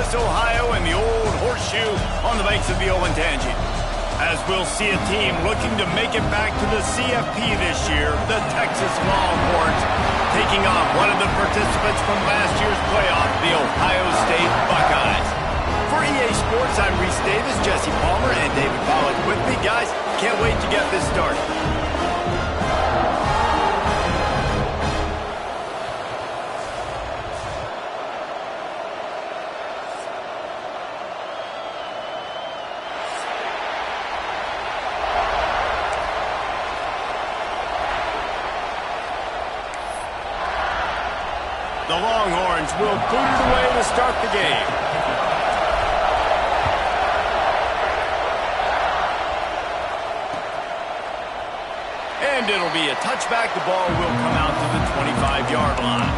Columbus, Ohio, and the Old Horseshoe on the banks of the Olentangy. As we'll see a team looking to make it back to the CFP this year, the Texas Longhorns, taking on one of the participants from last year's playoff, the Ohio State Buckeyes. For EA Sports, I'm Reese Davis, Jesse Palmer, and David Pollack with me. Guys, can't wait to get this started. The Longhorns will boot it away to start the game. And it'll be a touchback. The ball will come out to the 25-yard line.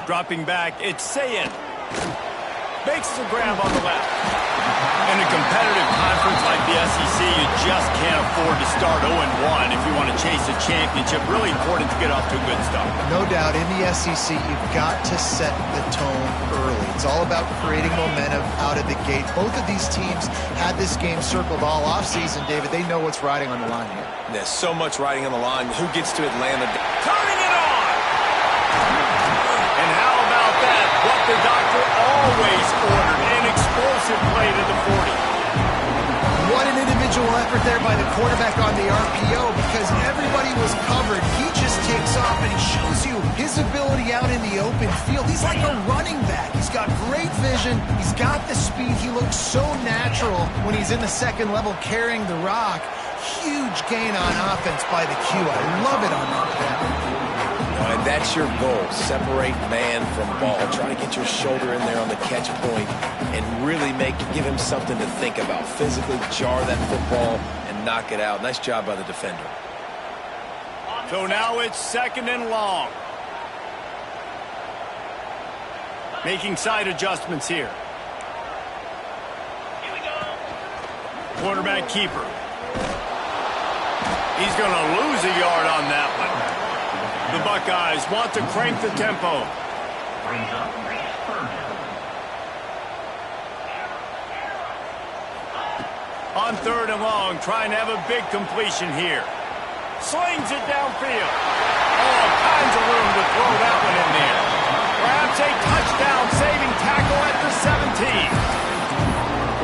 Dropping back, it's Sayin. Makes a grab on the left. In a competitive conference like the SEC, you just can't afford to start 0-1 if you want to chase a championship. Really important to get off to a good start. No doubt, in the SEC, you've got to set the tone early. It's all about creating momentum out of the gate. Both of these teams had this game circled all offseason, David. They know what's riding on the line here. There's so much riding on the line. Who gets to Atlanta? Turning it on! And how about that? What the doctor always ordered, an explosive play to the 40. What an individual effort there by the quarterback on the RPO, because everybody was covered. He just takes off, and he shows you his ability out in the open field. He's like a running back. He's got great vision. He's got the speed. He looks so natural when he's in the second level carrying the rock. Huge gain on offense by the Q. I love it on that play. And that's your goal. Separate man from ball. Try to get your shoulder in there on the catch point and really give him something to think about. Physically jar that football and knock it out. Nice job by the defender. So now it's second and long. Making side adjustments here. Quarterback keeper. He's going to lose a yard on that one. The Buckeyes want to crank the tempo. On third and long, trying to have a big completion here. Slings it downfield. All kinds of room to throw that one in there. Perhaps a touchdown-saving tackle at the 17.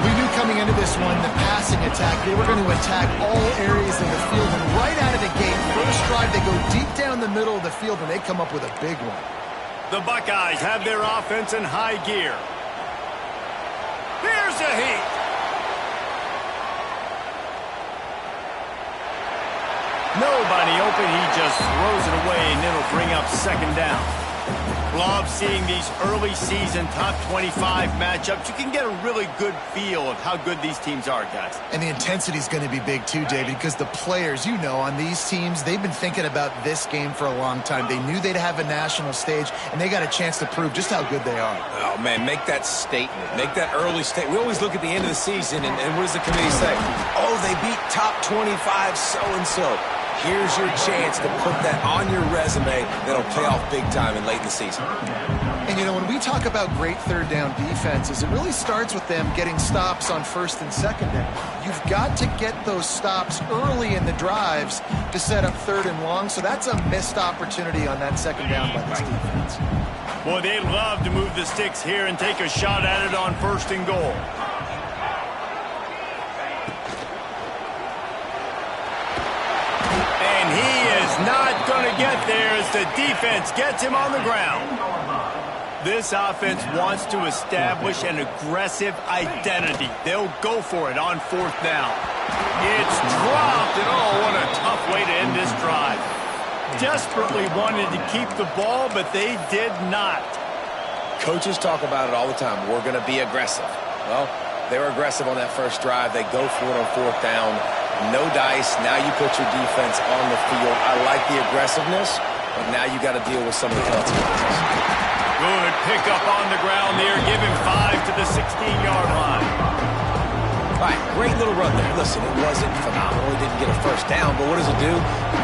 We knew coming into this one, the passing attack, they were going to attack all areas of the field. And right out of the gate, first drive, they go deep down the middle of the field, and they come up with a big one. The Buckeyes have their offense in high gear. Here's a heat. Nobody open. He just throws it away, and it'll bring up second down. Love seeing these early season top 25 matchups. You can get a really good feel of how good these teams are, guys. And the intensity is going to be big too, David, because the players, you know, on these teams, they've been thinking about this game for a long time. They knew they'd have a national stage, and they got a chance to prove just how good they are. Oh, man, make that statement. Make that early statement. We always look at the end of the season, and what does the committee say? Oh, they beat top 25 so-and-so. Here's your chance to put that on your resume that'll pay off big time and late in the season. And, you know, when we talk about great third down defenses, it really starts with them getting stops on first and second down. You've got to get those stops early in the drives to set up third and long, so that's a missed opportunity on that second down by this defense. Boy, they'd love to move the sticks here and take a shot at it on first and goal. And he is not going to get there as the defense gets him on the ground. This offense wants to establish an aggressive identity. They'll go for it on fourth down. It's dropped, and oh, what a tough way to end this drive. Desperately wanted to keep the ball, but they did not. Coaches talk about it all the time. We're going to be aggressive. Well, they were aggressive on that first drive. They go for it on fourth down. No dice. Now you put your defense on the field. I like the aggressiveness, but now you got to deal with some of the consequences. Good pickup on the ground there. Give him 5 to the 16-yard line. All right, great little run there. Listen, it wasn't phenomenal. He didn't get a first down, but what does it do?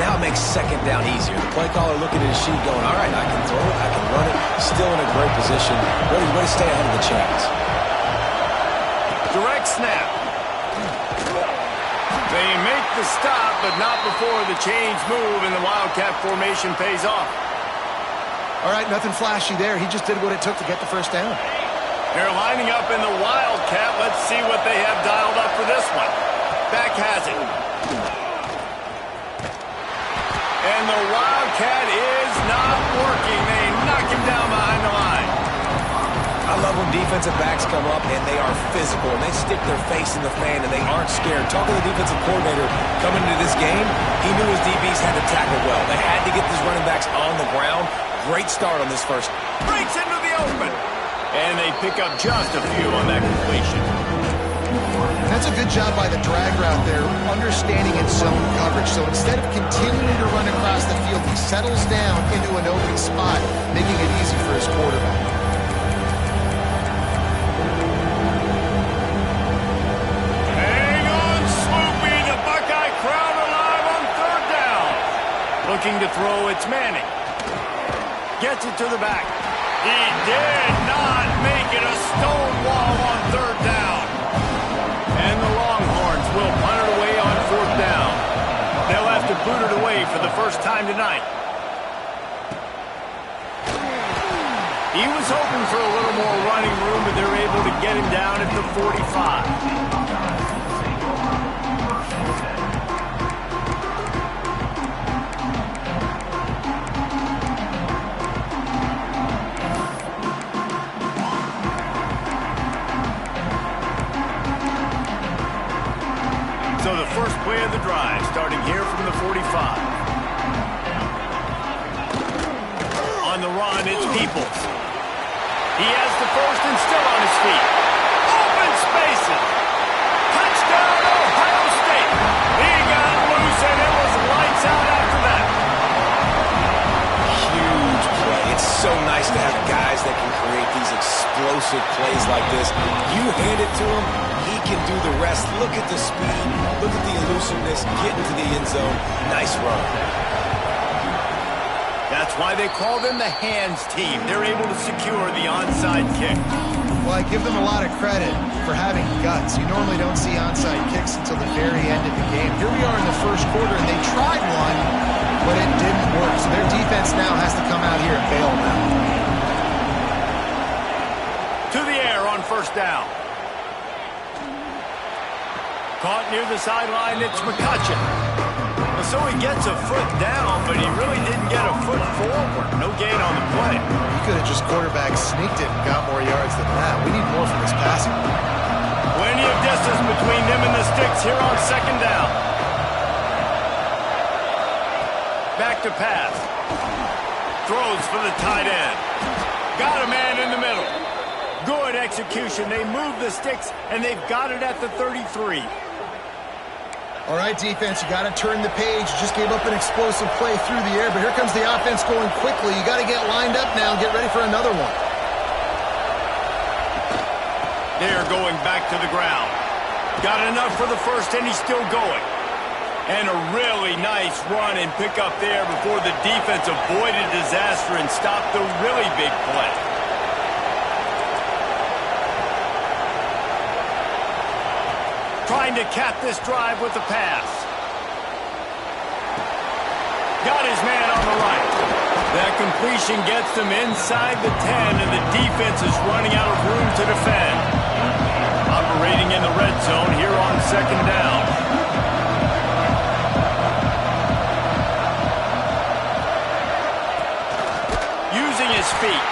Now it makes second down easier. The play caller looking at his sheet going, all right, I can throw it, I can run it. Still in a great position. Ready to stay ahead of the chains. Direct snap. They make the stop, but not before the chains move and the Wildcat formation pays off. All right, nothing flashy there. He just did what it took to get the first down. They're lining up in the Wildcat. Let's see what they have dialed up for this one. Beck has it. And the Wildcat is not working. They knock him down behind the line. I love when defensive backs come up and they are physical and they stick their face in the fan and they aren't scared. Talking to the defensive coordinator coming into this game, he knew his DBs had to tackle well. They had to get these running backs on the ground. Great start on this first. Breaks into the open. And they pick up just a few on that completion. That's a good job by the drag route there, understanding its zone coverage. So instead of continuing to run across the field, he settles down into an open spot, making it easy for his quarterback. Hang on, Sloopy. The Buckeye crowd alive on third down. Looking to throw, it's Manning. Gets it to the back. He did not make it a stone wall on third down. And the Longhorns will punt it away on fourth down. They'll have to boot it away for the first time tonight. He was hoping for a little more running room, but they're able to get him down at the 45. So the first play of the drive, starting here from the 45. On the run, it's Peoples. He has the first and still on his feet. Open spaces. Touchdown, Ohio State. He got loose, and it was lights out after that. Huge play. It's so nice to have guys that can create these explosive plays like this. You hand it to him, he can do the rest. Look at the speed. Look at the elusiveness. Get into the end zone. Nice run. That's why they call them the hands team. They're able to secure the onside kick. Well, I give them a lot of credit for having guts. You normally don't see onside kicks until the very end of the game. Here we are in the first quarter, and they tried one, but it didn't work. So their defense now has to come out here and bail them out. To the air on first down. Caught near the sideline, it's McCutcheon. So he gets a foot down, but he really didn't get a foot forward. No gain on the play. He could have just quarterback sneaked it and got more yards than that. We need more from this passing. Plenty of distance between them and the sticks here on second down. Back to pass. Throws for the tight end. Got a man in the middle. Good execution. They move the sticks, and they've got it at the 33. All right, defense, you got to turn the page. You just gave up an explosive play through the air, but here comes the offense going quickly. You got to get lined up now and get ready for another one. They're going back to the ground. Got enough for the first, and he's still going. And a really nice run and pick up there before the defense avoided disaster and stopped the really big play. Trying to cap this drive with the pass. Got his man on the right. That completion gets them inside the 10, and the defense is running out of room to defend. Operating in the red zone here on second down. Using his feet.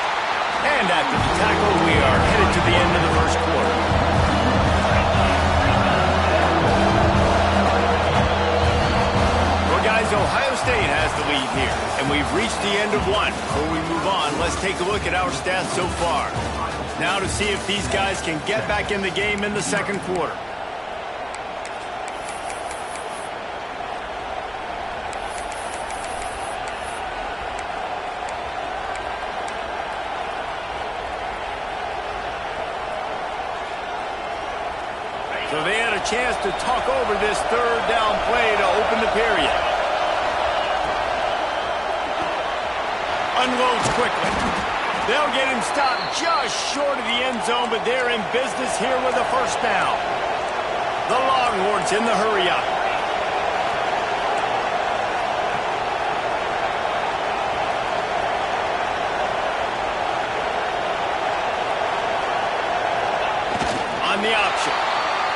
And after the tackle, we are headed to the end of the first quarter. Ohio State has the lead here, and we've reached the end of one. Before we move on, let's take a look at our stats so far. Now to see if these guys can get back in the game in the second quarter. a chance to talk over this third down play to open the period. Unloads quickly. They'll get him stopped just short of the end zone, but they're in business here with a first down. The Longhorns in the hurry-up. On the option.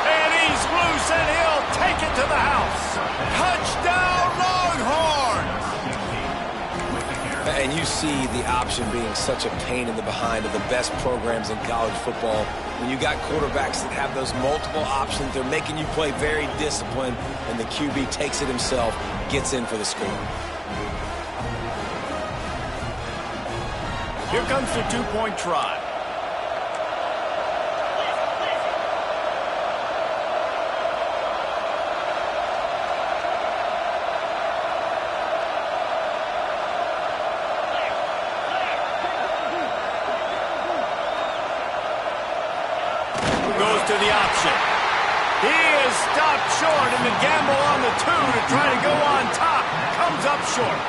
And he's loose, and he'll take it to the house. Touchdown, Longhorns! And you see the option being such a pain in the behind of the best programs in college football. When you got quarterbacks that have those multiple options, they're making you play very disciplined, and the QB takes it himself, gets in for the score. Here comes the two-point try. To the option. He is stopped short, and the gamble on the 2 to try to go on top comes up short.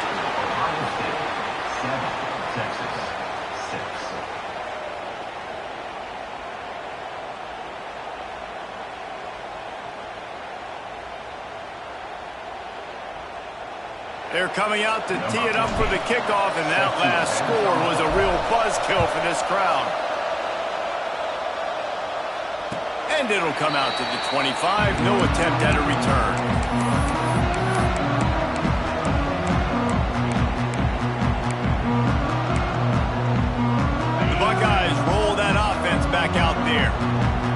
Texas 6. They're coming out to tee it up for the kickoff, and that last score was a real buzzkill for this crowd. And it'll come out to the 25. No attempt at a return. The Buckeyes roll that offense back out there.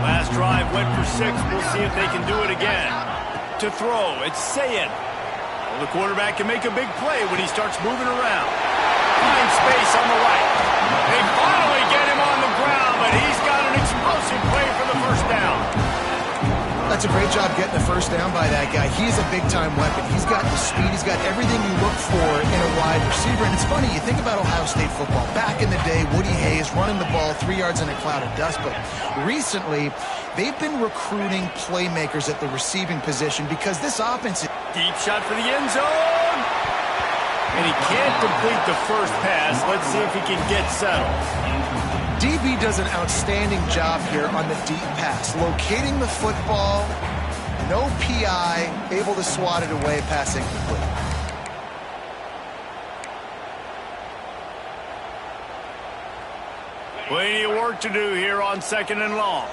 Last drive went for 6. We'll see if they can do it again. To throw, it's Sayin. Well, the quarterback can make a big play when he starts moving around. Finds space on the right. They finally get him on the ground, but he's got an explosive play for the first down. That's a great job getting the first down by that guy. He's a big-time weapon. He's got the speed. He's got everything you look for in a wide receiver. And it's funny, you think about Ohio State football. Back in the day, Woody Hayes running the ball 3 yards in a cloud of dust. But recently, they've been recruiting playmakers at the receiving position because this offense... Deep shot for the end zone. And he can't complete the first pass. Let's see if he can get settled. DB does an outstanding job here on the deep pass. Locating the football, no PI, able to swat it away, pass incomplete. Plenty of work to do here on 2nd and long.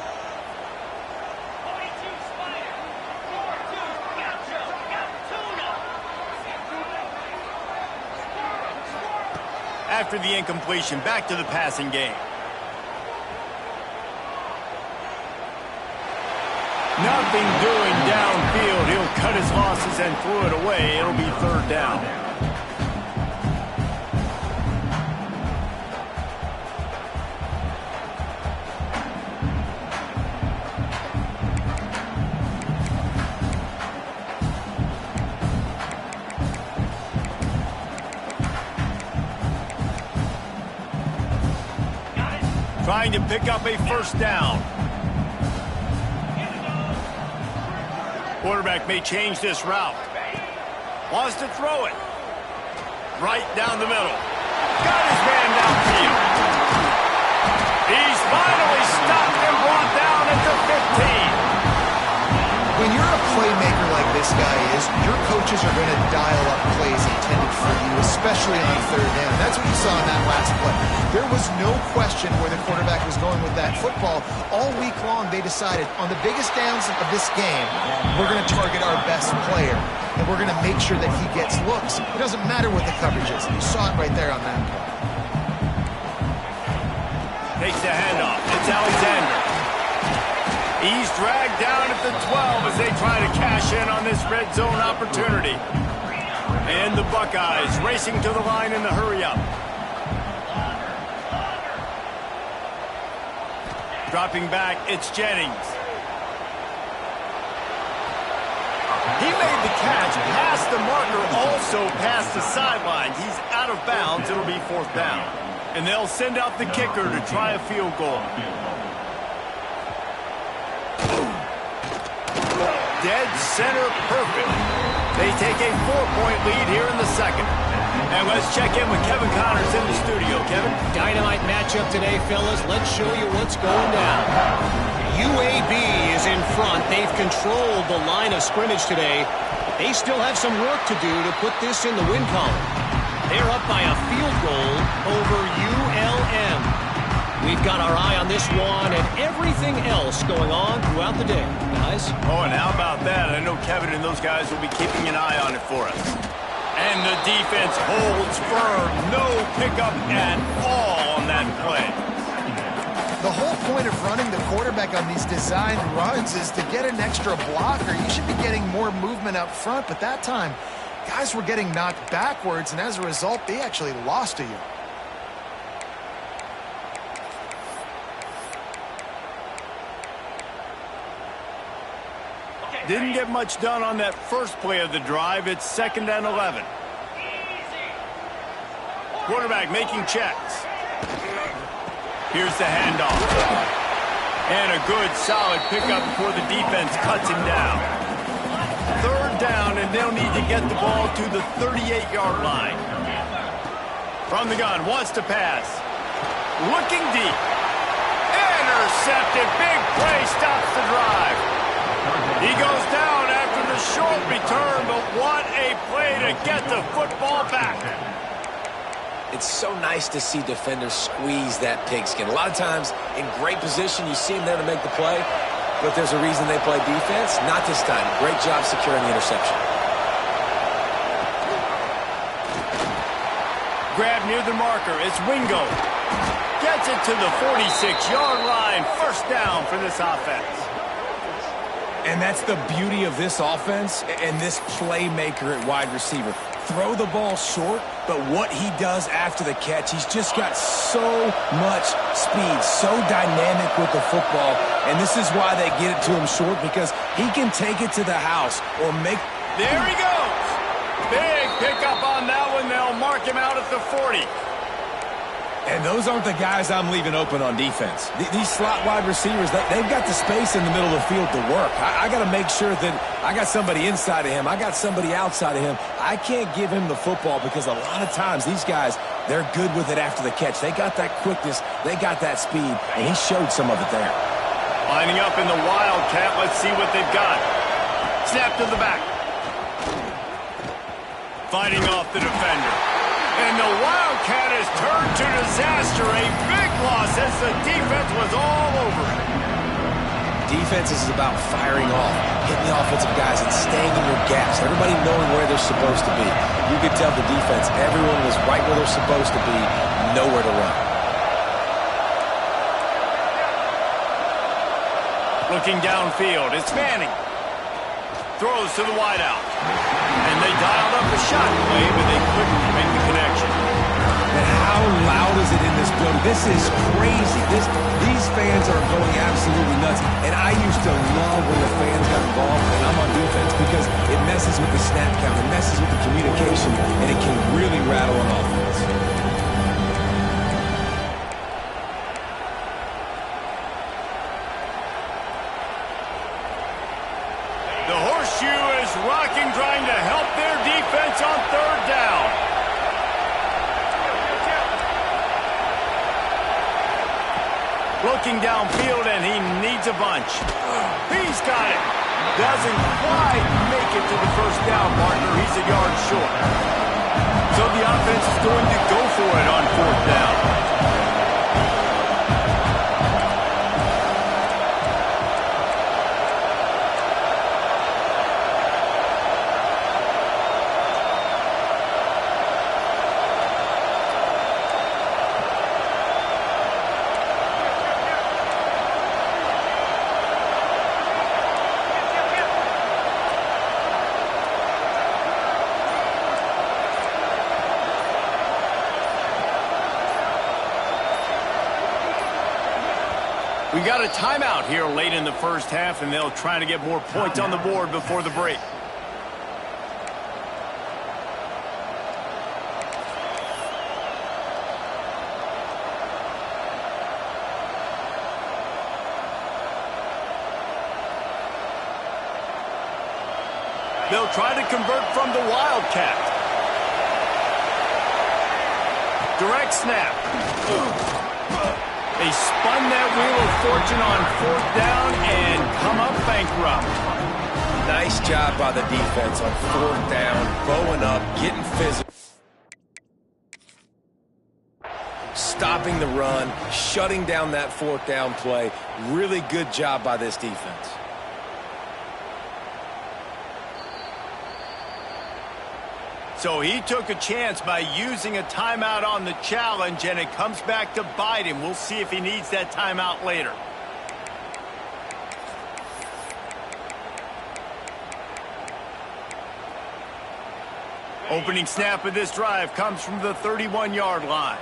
After the incompletion, back to the passing game. Nothing doing downfield. He'll cut his losses and throw it away. It'll be 3rd down. Trying to pick up a first down. Quarterback may change this route. Wants to throw it. Right down the middle. Got his man downfield. He's finally stopped and brought down at the 15. When you're a playmaker like this guy is, your coaches are going to dial up plays intended for you, especially on 3rd down. That's what you saw in that last play. There was no question where the quarterback was going with that football. All week long, they decided on the biggest downs of this game, we're going to target our best player, and we're going to make sure that he gets looks. It doesn't matter what the coverage is. You saw it right there on that play. Takes the handoff. It's Alexander. He's dragged down at the 12 as they try to cash in on this red zone opportunity. And the Buckeyes racing to the line in the hurry-up. Dropping back, it's Jennings. He made the catch past the marker, also past the sideline. He's out of bounds. It'll be 4th down. And they'll send out the kicker to try a field goal. dead center perfect. They take a 4-point lead here in the second. And let's check in with Kevin Connors in the studio. Kevin? Dynamite matchup today, fellas. Let's show you what's going down. UAB is in front. They've controlled the line of scrimmage today. But they still have some work to do to put this in the win column. They're up by a field goal over ULM. We've got our eye on this one and everything else going on throughout the day, guys. Oh, and how about that? I know Kevin and those guys will be keeping an eye on it for us. And the defense holds firm. No pickup at all on that play. The whole point of running the quarterback on these designed runs is to get an extra blocker. You should be getting more movement up front, but that time, guys were getting knocked backwards, and as a result, they actually lost a yard. Didn't get much done on that first play of the drive. It's 2nd and 11. Quarterback making checks. Here's the handoff. And a good, solid pickup before the defense cuts him down. 3rd down, and they'll need to get the ball to the 38-yard line. From the gun, wants to pass. Looking deep. Intercepted. Big play stops the drive. He goes down after the short return, but what a play to get the football back. It's so nice to see defenders squeeze that pigskin. A lot of times, in great position, you see them there to make the play, but there's a reason they play defense. Not this time. Great job securing the interception. Grab near the marker. It's Wingo. Gets it to the 46-yard line. 1st down for this offense. And that's the beauty of this offense and this playmaker at wide receiver. Throw the ball short, but what he does after the catch, he's just got so much speed, so dynamic with the football. And this is why they get it to him short, because he can take it to the house or make... There he goes. Big pickup on that one. They'll mark him out at the 40. And those aren't the guys I'm leaving open on defense. These slot wide receivers, they've got the space in the middle of the field to work. I got to make sure that I got somebody inside of him. I got somebody outside of him. I can't give him the football because a lot of times these guys, they're good with it after the catch. They got that quickness. They got that speed, and he showed some of it there. Lining up in the Wildcat. Let's see what they've got. Snap to the back. Fighting off the defender. And the Wildcat has turned to disaster. A big loss as the defense was all over it. Defense is about firing off, hitting the offensive guys, and staying in your gaps. Everybody knowing where they're supposed to be. You could tell the defense, everyone was right where they're supposed to be, nowhere to run. Looking downfield, it's Manning. Throws to the wideout. And they dialed up the shot play, but they couldn't make the connection. And how loud is it in this building? This is crazy. These fans are going absolutely nuts. And I used to love when the fans got involved, and I'm on defense, because it messes with the snap count, it messes with the communication, and it can really rattle an offense. The horseshoe is rocking, trying to help their defense on 3rd down. Looking downfield, and he needs a bunch. He's got it. Doesn't quite make it to the 1st down marker. He's a yard short. So the offense is going to go for it on 4th down. We got a timeout here late in the 1st half, and they'll try to get more points on the board before the break. They'll try to convert from the Wildcat. Direct snap. They spun that wheel of fortune on 4th down and come up bankrupt. Nice job by the defense on 4th down, bowing up, getting physical. Stopping the run, shutting down that 4th down play. Really good job by this defense. So he took a chance by using a timeout on the challenge, and it comes back to bite him. We'll see if he needs that timeout later. Opening snap of this drive comes from the 31-yard line.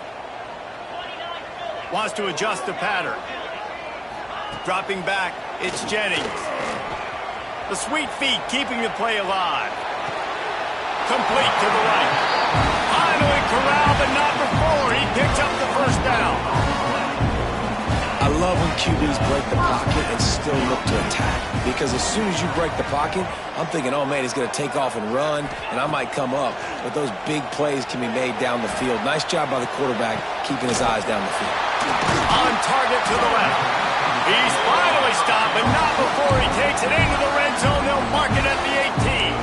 Wants to adjust the pattern. Dropping back, it's Jennings. The sweet feet keeping the play alive. Complete to the right. Finally corralled, but not before. He picks up the 1st down. I love when QBs break the pocket and still look to attack. Because as soon as you break the pocket, I'm thinking, oh man, he's going to take off and run, and I might come up. But those big plays can be made down the field. Nice job by the quarterback keeping his eyes down the field. On target to the left. He's finally stopped, but not before he takes it into the red zone. They'll mark it at the 18.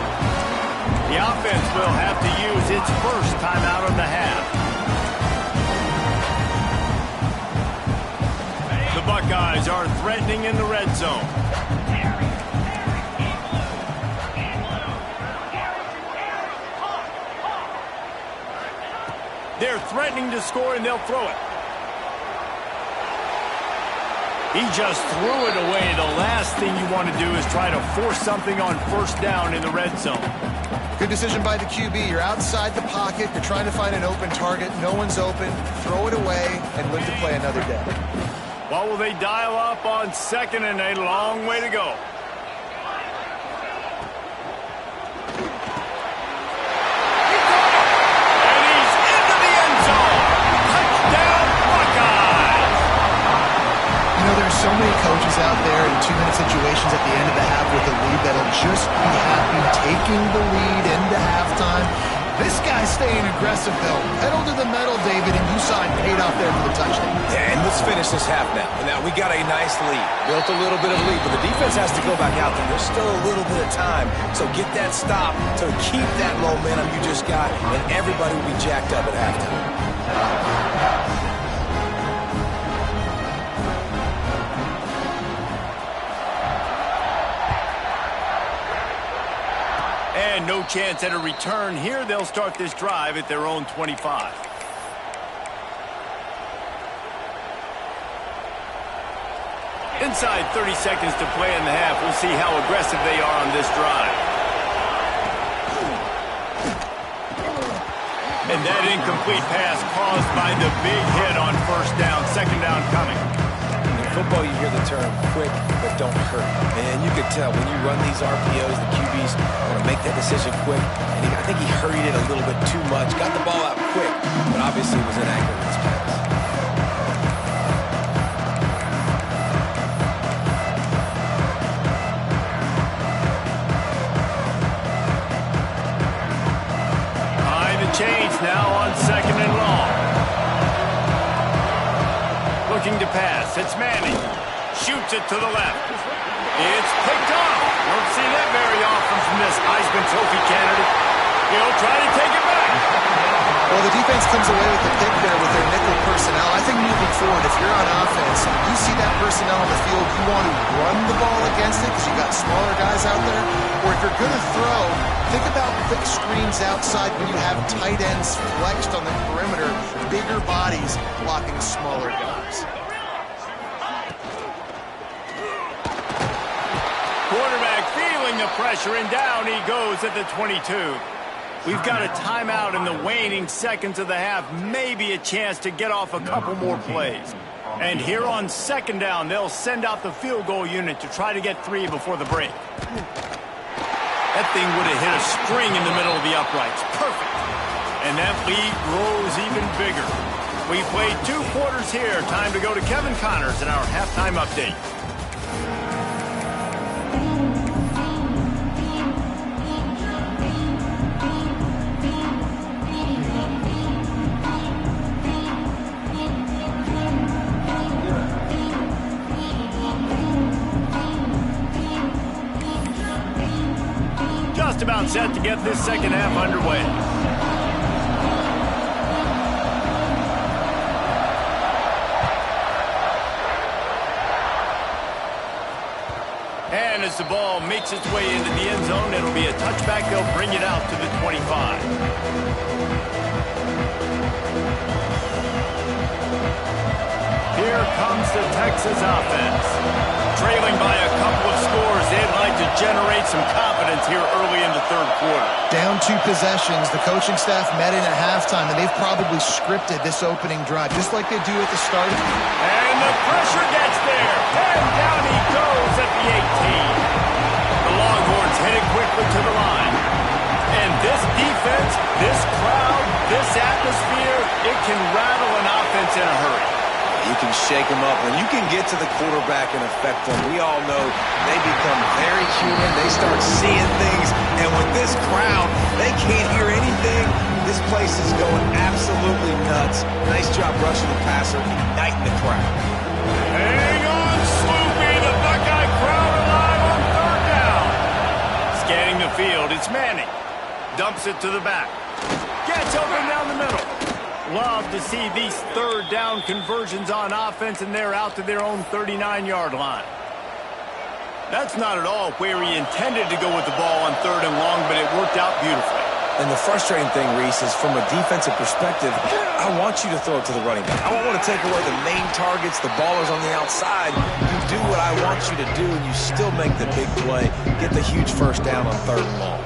The offense will have to use its first timeout of the half. The Buckeyes are threatening in the red zone. They're threatening to score, and they'll throw it. He just threw it away. The last thing you want to do is try to force something on 1st down in the red zone. Good decision by the QB. You're outside the pocket. You're trying to find an open target. No one's open. Throw it away and live to play another day. What will they dial up on 2nd and a long way to go? And he's into the end zone. Touchdown, Buckeyes! You know, there's so many coaches out there in 2-minute situations at the end of the half with a lead that'll just be happy taking the lead into halftime. This guy's staying aggressive, though. Pedal to the metal, David, and you saw it paid off there for the touchdown. Yeah, and let's finish this half now. And now we got a nice lead. Built a little bit of lead, but the defense has to go back out there. There's still a little bit of time. So get that stop to keep that momentum you just got, and everybody will be jacked up at halftime. And no chance at a return here. They'll start this drive at their own 25. Inside 30 seconds to play in the half. We'll see how aggressive they are on this drive. And that incomplete pass caused by the big hit on 1st down. 2nd down coming. In football, you hear the term quick but don't hurt. And you could tell when you run these RPOs, the QBs want to make that decision quick. And I think he hurried it a little bit too much. Got the ball out quick, but obviously was inaccurate in his pass. Behind the chains now on 2nd and long. Looking to pass. It's Manning. Shoots it to the left. It's picked off. Don't see that very often from this Heisman Trophy candidate. He'll try to take it back. Well, the defense comes away with the pick there with their nickel personnel. I think moving forward, if you're on offense, you see that personnel on the field, you want to run the ball against it because you've got smaller guys out there. Or if you're going to throw, think about quick screens outside when you have tight ends flexed on the perimeter, bigger bodies blocking smaller guys. Quarterback feeling the pressure, and down he goes at the 22. We've got a timeout in the waning seconds of the half. Maybe a chance to get off a couple more plays. And here on 2nd down, they'll send out the field goal unit to try to get 3 before the break. That thing would have hit a string in the middle of the uprights. Perfect. And that lead grows even bigger. We played 2 quarters here. Time to go to Kevin Connors in our halftime update. timeout set to get this second half underway. And as the ball makes its way into the end zone, it'll be a touchback. They'll bring it out to the 25. Here comes the Texas offense. Trailing by a couple of scores, they'd like to generate some confidence here early in the third quarter. Down 2 possessions, the coaching staff met in at halftime, and they've probably scripted this opening drive, just like they do at the start. And the pressure gets there. And down he goes at the 18. The Longhorns headed quickly to the line. And this defense, this crowd, this atmosphere, it can rattle an offense in a hurry. You can shake them up, and you can get to the quarterback and affect them. We all know they become very human. They start seeing things, and with this crowd, they can't hear anything. This place is going absolutely nuts. Nice job rushing the passer, igniting the crowd. Hang on, Sloopy, the Buckeye crowd alive on third down. Scanning the field, it's Manning. Dumps it to the back. Gets open down the middle. Love to see these third down conversions on offense, and they're out to their own 39-yard line. That's not at all where he intended to go with the ball on third and long, but it worked out beautifully. And the frustrating thing, Reese, is from a defensive perspective, I want you to throw it to the running back. I don't want to take away the main targets, the ballers on the outside. You do what I want you to do, and you still make the big play, get the huge first down on third and long.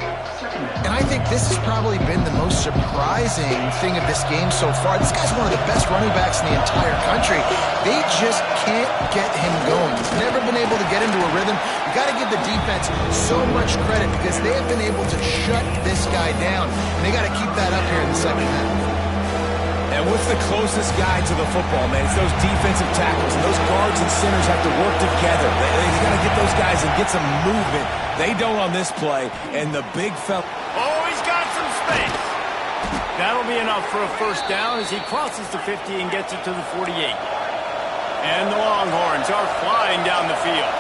And I think this has probably been the most surprising thing of this game so far. This guy's one of the best running backs in the entire country. They just can't get him going. He's never been able to get into a rhythm. You got to give the defense so much credit because they have been able to shut this guy down. And they got to keep that up here in the second half. And with the closest guy to the football, man, it's those defensive tackles. And those guards and centers have to work together. They got to get those guys and get some movement. They don't on this play. And the big fella... Oh, he's got some space. That'll be enough for a first down as he crosses the 50 and gets it to the 48. And the Longhorns are flying down the field.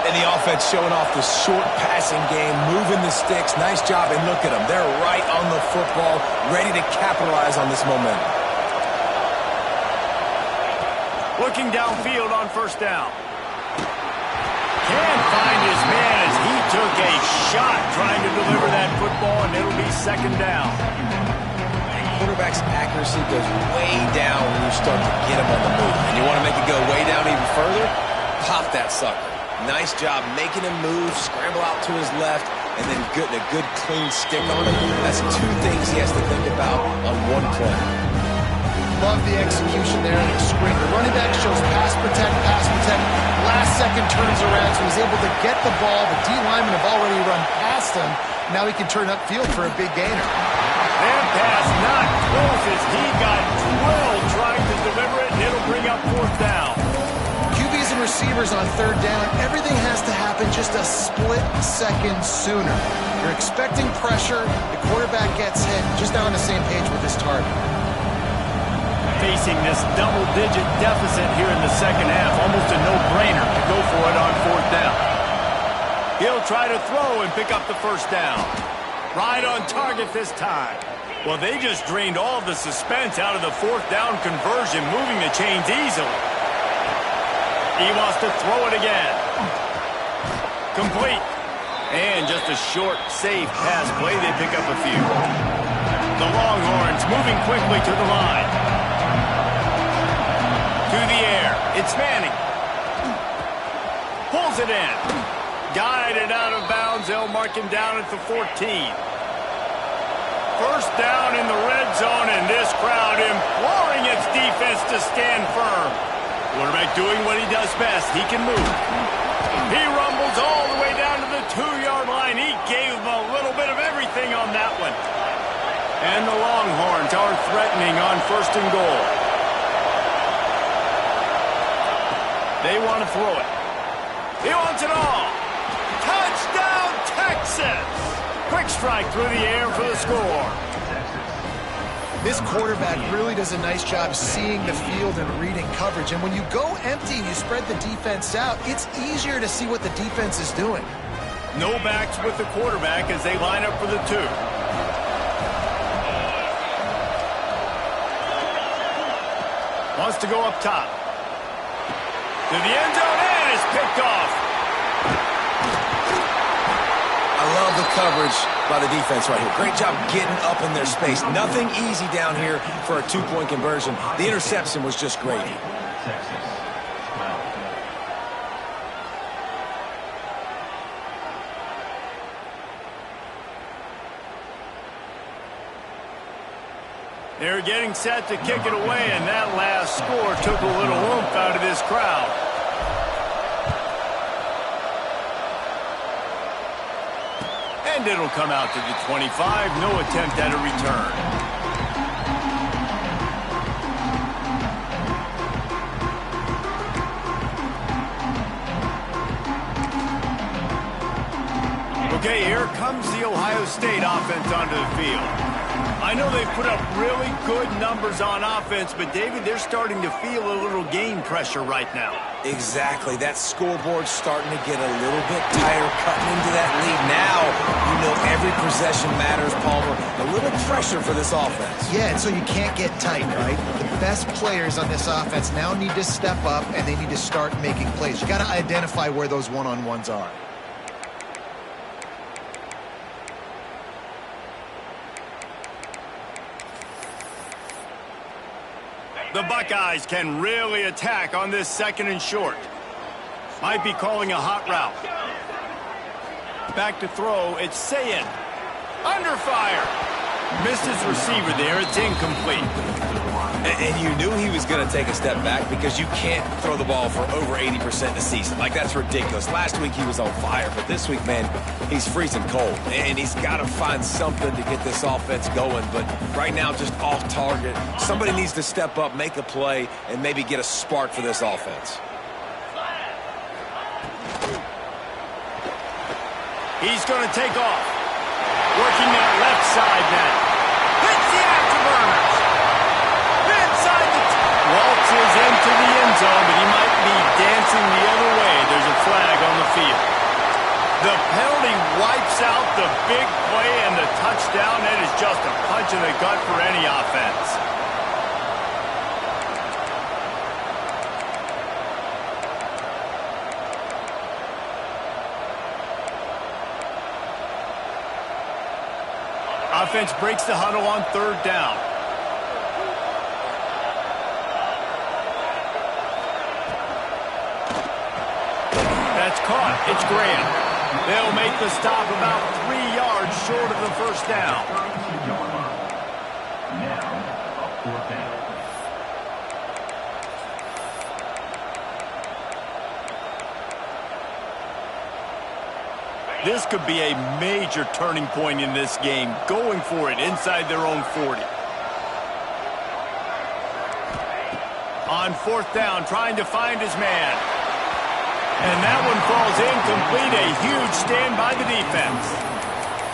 And the offense showing off the short passing game, moving the sticks. Nice job, and look at them. They're right on the football, ready to capitalize on this momentum. Looking downfield on first down. Can't find his man as he took a shot trying to deliver that football, and it'll be second down. Quarterback's accuracy goes way down when you start to get him on the move. And you want to make it go way down even further? Pop that sucker. Nice job making him move, scramble out to his left, and then getting a good clean stick on him. That's 2 things he has to think about on one play. Love the execution there in the screen. The running back shows pass protect. Last second turns around, so he's able to get the ball. The D linemen have already run past him. Now he can turn upfield for a big gainer. And pass not close as he got drilled trying to deliver it, and it'll bring up fourth down. QBs and receivers on third down, everything has to happen just a split second sooner. You're expecting pressure, the quarterback gets hit, just not on the same page with his target. Facing this double-digit deficit here in the second half, almost a no-brainer to go for it on fourth down. He'll try to throw and pick up the first down. Right on target this time. Well, they just drained all the suspense out of the fourth down conversion, moving the chains easily. He wants to throw it again. Complete. And just a short, safe pass play. They pick up a few. The Longhorns moving quickly to the line. To the air. It's Manning. Pulls it in. Guided out of bounds. They'll mark him down at the 14. First down in the red zone, and this crowd imploring its defense to stand firm. Quarterback doing what he does best. He can move. He rumbles all the way down to the 2-yard line. He gave them a little bit of everything on that one. And the Longhorns are threatening on first and goal. They want to throw it. He wants it all. Touchdown, Texas! Quick strike through the air for the score. This quarterback really does a nice job seeing the field and reading coverage. And when you go empty and you spread the defense out, it's easier to see what the defense is doing. No backs with the quarterback as they line up for the 2. Wants to go up top. To the end zone, and it's picked off. I love the coverage by the defense right here. Great job getting up in their space. Nothing easy down here for a 2-point conversion. The interception was just great. Texas. They're getting set to kick it away, and that last score took a little oomph out of this crowd. And it'll come out to the 25. No attempt at a return. Okay, here comes the Ohio State offense onto the field. I know they put up really good numbers on offense, but, David, they're starting to feel a little game pressure right now. Exactly. That scoreboard's starting to get a little bit tighter, cutting into that lead. Now, you know every possession matters, Palmer. A little pressure for this offense. Yeah, and so you can't get tight, right? The best players on this offense now need to step up, and they need to start making plays. You got to identify where those one-on-ones are. The Buckeyes can really attack on this 2nd and short. Might be calling a hot route. Back to throw. It's Sayin. Under fire. Missed his receiver there. It's incomplete. And you knew he was going to take a step back because you can't throw the ball for over 80% a season. Like, that's ridiculous. Last week he was on fire, but this week, man, he's freezing cold. And he's got to find something to get this offense going. But right now, just off target. Somebody needs to step up, make a play, and maybe get a spark for this offense. He's going to take off. Working that left side now. Hits the afterburners. Inside the waltzes into the end zone, but he might be dancing the other way. There's a flag on the field. The penalty wipes out the big play and the touchdown. That is just a punch in the gut for any offense. Offense breaks the huddle on 3rd down. That's caught. It's Graham. They'll make the stop about 3 yards short of the 1st down. Now, a 4th down. This could be a major turning point in this game, going for it inside their own 40. On 4th down, trying to find his man. And that one falls incomplete. A huge stand by the defense.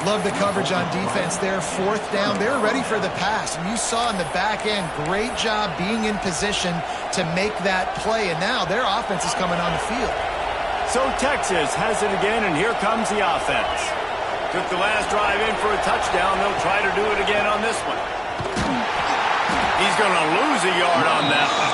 Love the coverage on defense there. 4th down, they're ready for the pass. And you saw in the back end, great job being in position to make that play. And now their offense is coming on the field. So Texas has it again, and here comes the offense. Took the last drive in for a touchdown. They'll try to do it again on this one. He's going to lose a yard on that one.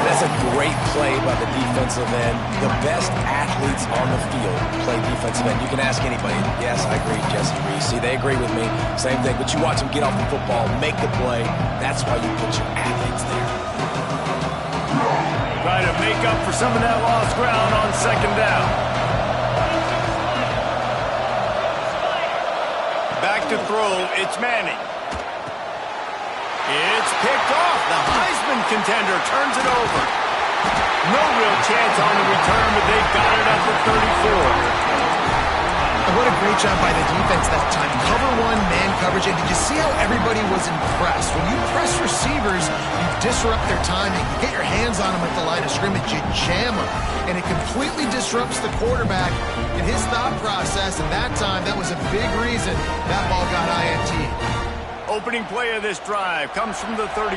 That's a great play by the defensive end. The best athletes on the field play defensive end. You can ask anybody. Yes, I agree, Jesse Reese. See, they agree with me. Same thing. But you watch them get off the football, make the play. That's why you put your athletes there. Try to make up for some of that lost ground on 2nd down. Back to throw, it's Manning. It's picked off. The Heisman contender turns it over. No real chance on the return, but they've got it at the 34. And what a great job by the defense that time. Cover 1, man coverage. And did you see how everybody was impressed? When you press receivers, you disrupt their timing. You get your hands on them at the line of scrimmage. You jam them. And it completely disrupts the quarterback and his thought process. And that time, that was a big reason that ball got INT. Opening play of this drive comes from the 34.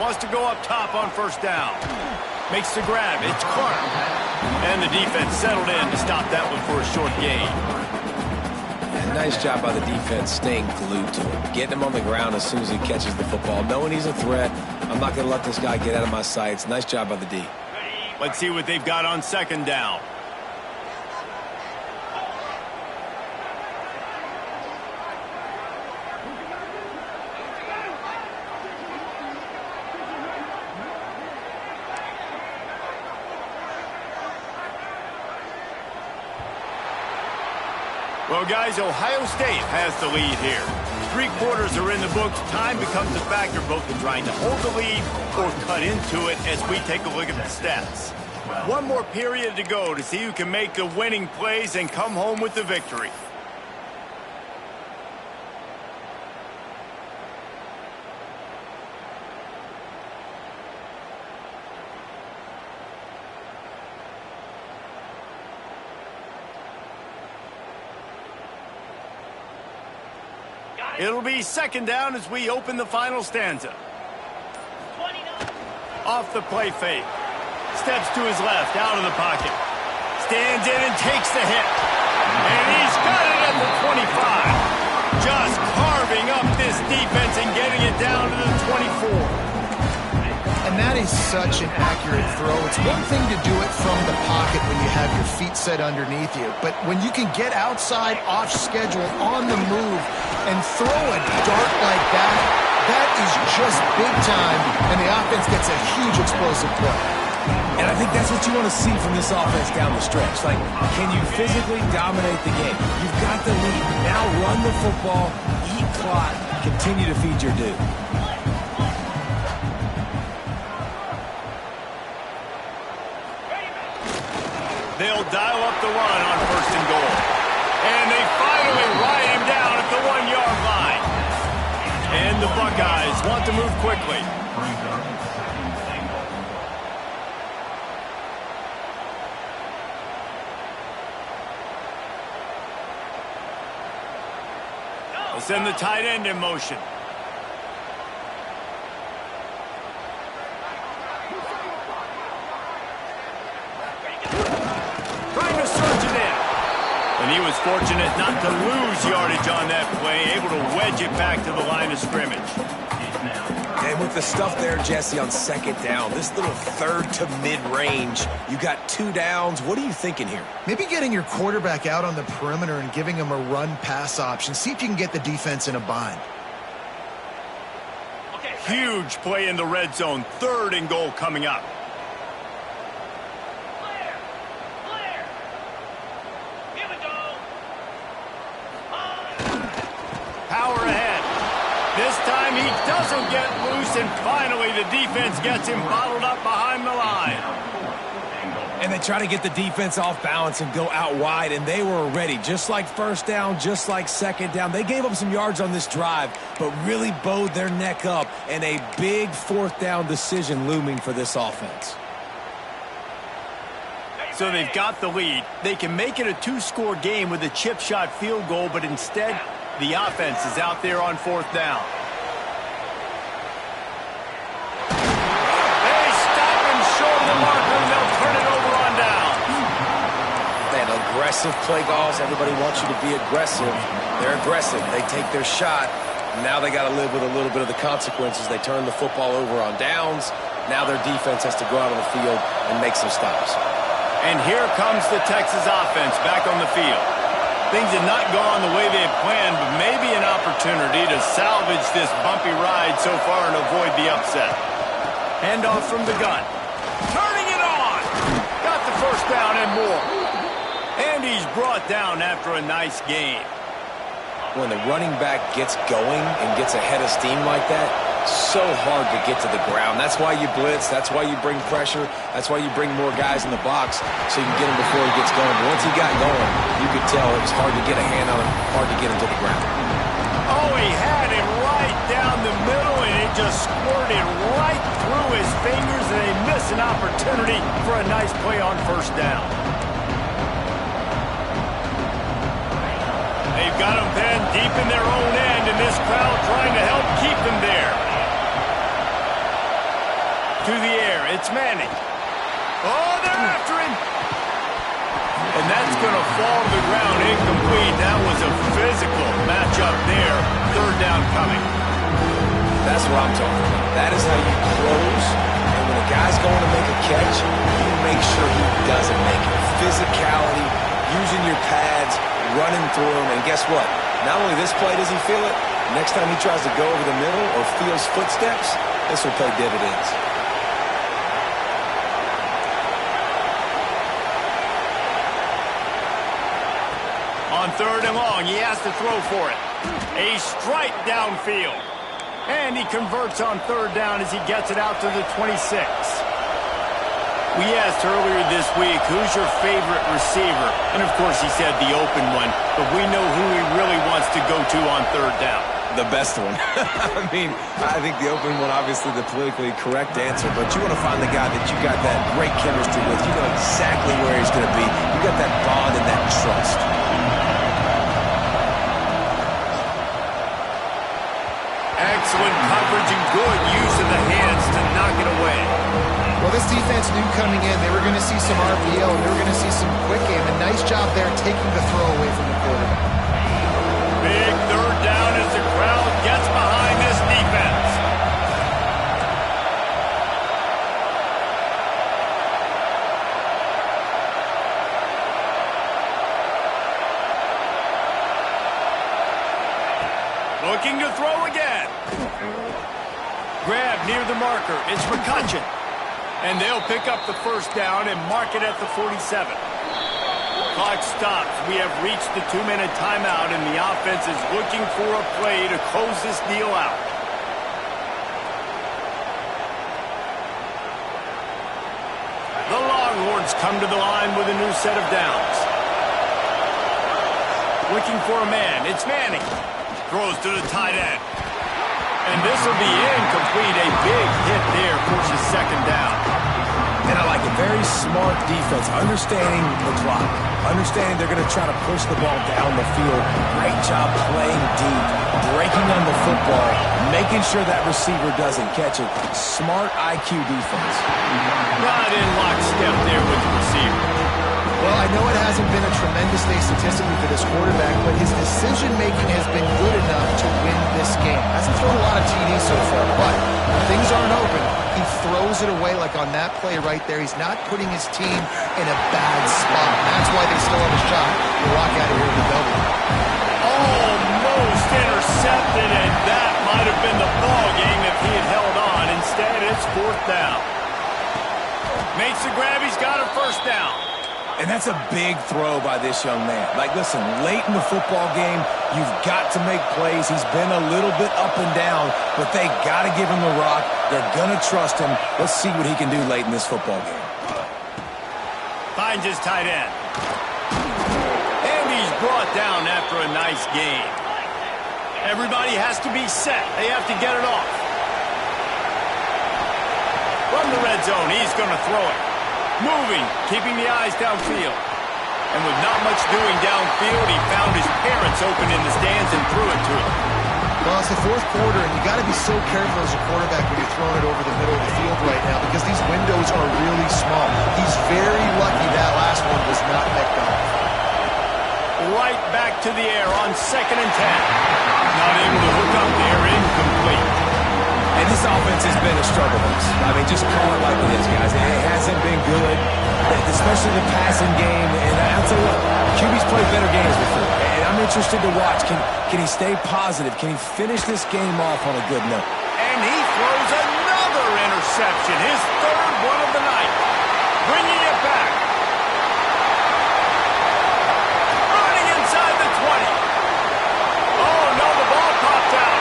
Wants to go up top on 1st down. Makes the grab. It's Clark. And the defense settled in to stop that one for a short gain. And nice job by the defense staying glued to him. Getting him on the ground as soon as he catches the football. Knowing he's a threat. I'm not going to let this guy get out of my sights. Nice job by the D. Let's see what they've got on second down. Well, guys, Ohio State has the lead here. 3 quarters are in the books. Time becomes a factor both in trying to hold the lead or cut into it as we take a look at the stats. 1 more period to go to see who can make the winning plays and come home with the victory. It'll be second down as we open the final stanza. Off the play fake. Steps to his left, out of the pocket. Stands in and takes the hit. And he's got it at the 25. Just carving up this defense and getting it down to the 24. And that is such an accurate throw. It's one thing to do it from the pocket when you have your feet set underneath you, but when you can get outside, off schedule, on the move, and throw a dart like that, that is just big time, and the offense gets a huge explosive play. And I think that's what you want to see from this offense down the stretch. Like, can you physically dominate the game? You've got the lead. Now run the football, eat clock, continue to feed your dude. They'll dial up the run on first and goal. And they finally ride him down at the 1-yard line. And the Buckeyes want to move quickly. They'll send the tight end in motion. And he was fortunate not to lose yardage on that play, able to wedge it back to the line of scrimmage. And with the stuff there, Jesse, on second down, this little third to mid-range, you got 2 downs. What are you thinking here? Maybe getting your quarterback out on the perimeter and giving him a run-pass option. See if you can get the defense in a bind. Huge play in the red zone. 3rd and goal coming up. Power ahead. This time he doesn't get loose, and finally the defense gets him bottled up behind the line. And they try to get the defense off balance and go out wide, and they were ready. Just like first down, just like second down. They gave up some yards on this drive, but really bowed their neck up, and a big 4th down decision looming for this offense. So they've got the lead. They can make it a 2-score game with a chip shot field goal, but instead the offense is out there on 4th down. They stop him short of the marker, and they'll turn it over on down. Man, aggressive play calls. Everybody wants you to be aggressive. They're aggressive. They take their shot. Now they got to live with a little bit of the consequences. They turn the football over on downs. Now their defense has to go out on the field and make some stops. And here comes the Texas offense back on the field. Things have not gone the way they had planned, but maybe an opportunity to salvage this bumpy ride so far and avoid the upset. Handoff from the gun. Turning it on! Got the first down and more. And he's brought down after a nice game. When the running back gets going and gets ahead of steam like that, so hard to get to the ground. That's why you blitz. That's why you bring pressure. That's why you bring more guys in the box so you can get him before he gets going. But once he got going, you could tell it was hard to get a hand on him, hard to get him to the ground. Oh, he had it right down the middle, and it just squirted right through his fingers, and they miss an opportunity for a nice play on first down. They've got him pinned deep in their own end, and this crowd trying to help keep them there. To the air, it's Manning. Oh, they're after him. And that's going to fall to the ground incomplete. That was a physical matchup there. Third down coming. That's what I'm talking about. That is how you close. And when a guy's going to make a catch, you make sure he doesn't make it. Physicality, using your pads, running through him. And guess what? Not only this play does he feel it, next time he tries to go over the middle or feels footsteps, this will pay dividends. On third and long, he has to throw for it. A strike downfield. And he converts on third down as he gets it out to the 26. We asked earlier this week, who's your favorite receiver? And, of course, he said the open one. But we know who he really wants to go to on third down. The best one. I mean, I think the open one, obviously the politically correct answer, but you want to find the guy that you got that great chemistry with. You know exactly where he's going to be. You got that bond and that trust. Excellent coverage and good use of the hands to knock it away. Well, this defense knew coming in they were going to see some RPO, and they were going to see some quick game. A nice job there taking the throw away from the quarterback. Big third down as the crowd gets behind this defense. Looking to throw again. Grab near the marker. It's McCutcheon. And they'll pick up the first down and mark it at the 47. Clock stops. We have reached the 2-minute timeout, and the offense is looking for a play to close this deal out. The Longhorns come to the line with a new set of downs. Looking for a man. It's Manning. Throws to the tight end. And this will be incomplete. A big hit there forces second down. And I like it. Very smart defense. Understanding the clock. Understanding they're going to try to push the ball down the field. Great job playing deep. Breaking on the football. Making sure that receiver doesn't catch it. Smart IQ defense. Not in lockstep there with the receiver. Well, I know it hasn't been a tremendous day statistically for this quarterback, but his decision-making has been good enough to win this game. Hasn't thrown a lot of TDs so far, but when things aren't open, he throws it away like on that play right there. He's not putting his team in a bad spot. That's why they still have a shot to walk out of here with a W. Almost intercepted, and that might have been the ball game if he had held on. Instead, it's fourth down. Makes the grab. He's got a first down. And that's a big throw by this young man. Like, listen, late in the football game, you've got to make plays. He's been a little bit up and down, but they got to give him the rock. They're going to trust him. Let's see what he can do late in this football game. Finds his tight end. And he's brought down after a nice game. Everybody has to be set. They have to get it off. From the red zone, he's going to throw it. Moving, keeping the eyes downfield. And with not much doing downfield, he found his parents open in the stands and threw it to him. Well, it's the fourth quarter, and you got to be so careful as a quarterback when you're throwing it over the middle of the field right now because these windows are really small. He's very lucky that last one was not picked off. Right back to the air on 2nd and 10. Not able to hook up there, incomplete. And this offense has been a struggle bus. I mean, just call it like it is, guys. It hasn't been good, especially the passing game. And I'll tell you what, QB's played better games before. And I'm interested to watch. Can he stay positive? Can he finish this game off on a good note? And he throws another interception, his third one of the night. Bringing it back. Running inside the 20. Oh, no, the ball popped out.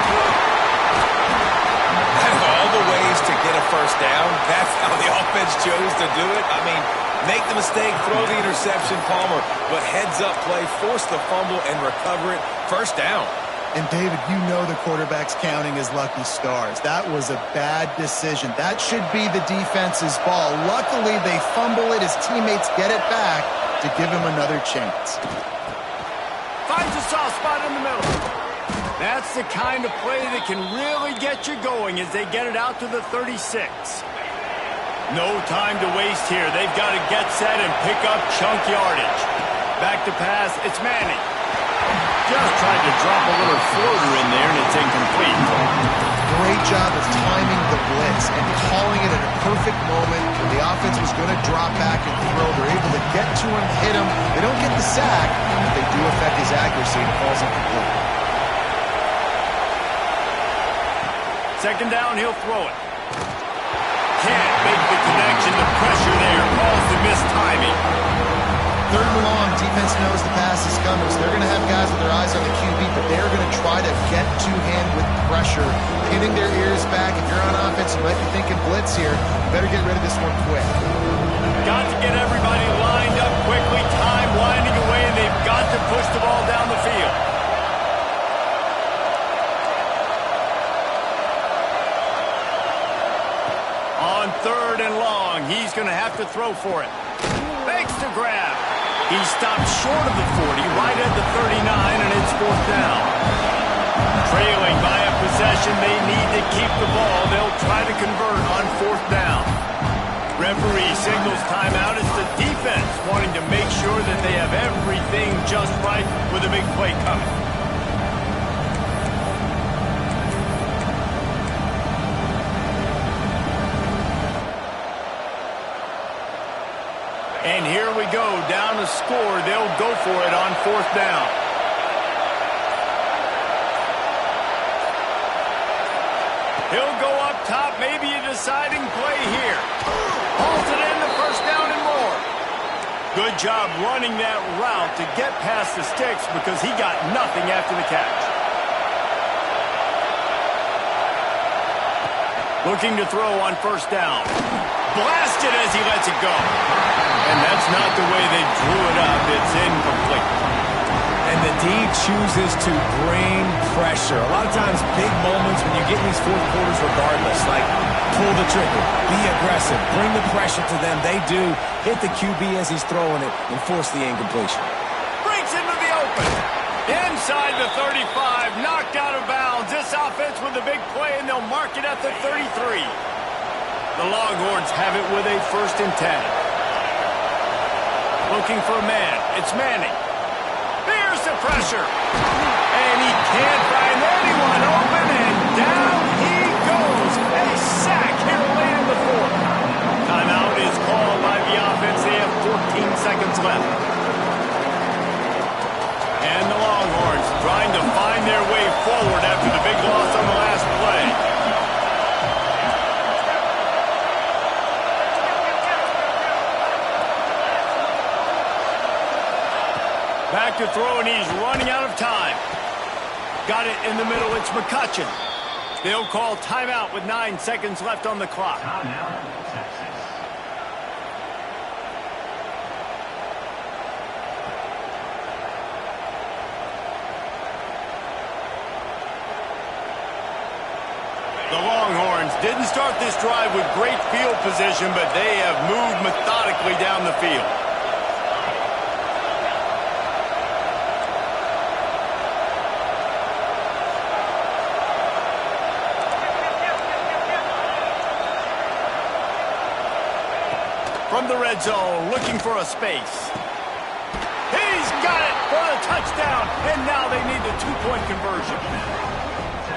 To get a first down. That's how the offense chose to do it. I mean, make the mistake, throw the interception, Palmer, but heads-up play, force the fumble, and recover it. First down. And, David, you know the quarterback's counting his lucky stars. That was a bad decision. That should be the defense's ball. Luckily, they fumble it. His teammates get it back to give him another chance. Finds a soft spot in the middle. That's the kind of play that can really get you going as they get it out to the 36. No time to waste here. They've got to get set and pick up chunk yardage. Back to pass. It's Manning. Just tried to drop a little floater in there, and it's incomplete. Great job of timing the blitz and calling it at a perfect moment when the offense was going to drop back and throw. They're able to get to him, hit him. They don't get the sack, but they do affect his accuracy and it falls incomplete. Second down, he'll throw it. Can't make the connection. The pressure there calls the missed timing. Third and long, defense knows the pass is coming, so they're going to have guys with their eyes on the QB, but they're going to try to get to him with pressure, pinning their ears back. If you're on offense, you might be thinking blitz here. You better get rid of this one quick. Got to get everybody lined up quickly. Time winding away, and they've got to push the ball down the field. On third and long, he's going to have to throw for it. Makes the grab. He stopped short of the 40, right at the 39, and it's fourth down. Trailing by a possession, they need to keep the ball. They'll try to convert on fourth down. Referee signals timeout. It's the defense wanting to make sure that they have everything just right with a big play coming. And here we go, down to score. They'll go for it on fourth down. He'll go up top, maybe a deciding play here. Hauls it in, the first down and more. Good job running that route to get past the sticks because he got nothing after the catch. Looking to throw on first down. Blasted as he lets it go. And that's not the way they drew it up. It's incomplete. And the D chooses to bring pressure. A lot of times, big moments when you get in these fourth quarters regardless, like pull the trigger, be aggressive, bring the pressure to them. They do hit the QB as he's throwing it and force the incompletion. Breaks into the open. Inside the 35, knocked out of bounds. This offense with a big play, and they'll mark it at the 33. The Longhorns have it with a 1st and 10. Looking for a man. It's Manning. There's the pressure. And he can't find anyone open, and down he goes. A sack here late in the fourth. Timeout is called by the offense. They have 14 seconds left. And the Longhorns trying to find their way forward after the big loss on the last play. Back to throw, and he's running out of time. Got it in the middle. It's McCutcheon. They'll call timeout with 9 seconds left on the clock. Timeout, Texas. The Longhorns didn't start this drive with great field position, but they have moved methodically down the field. From the red zone, looking for a space. He's got it for the touchdown, and now they need the two-point conversion.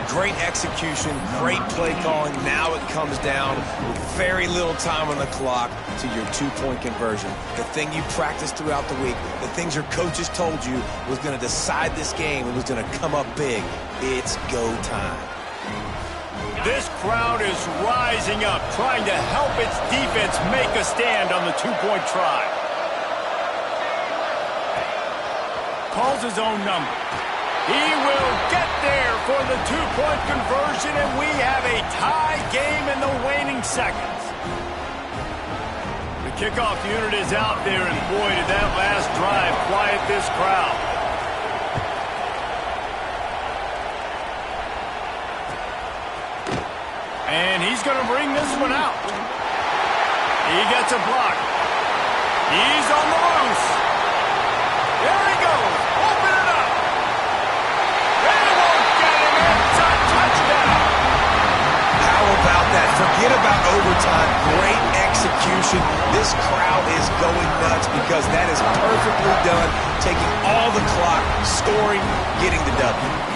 Great execution, great play calling. Now it comes down with very little time on the clock to your two-point conversion. The thing you practiced throughout the week, the things your coaches told you was going to decide this game and was going to come up big. It's go time. This crowd is rising up, trying to help its defense make a stand on the two-point try. Calls his own number. He will get there for the two-point conversion, and we have a tie game in the waning seconds. The kickoff unit is out there, and boy, did that last drive quiet this crowd. And he's going to bring this one out. He gets a block. He's on the loose. There he goes. Open it up. They won't get him. It's a touchdown. How about that Forget about overtime. Great execution. This crowd is going nuts because that is perfectly done, taking all the clock, scoring, getting the W.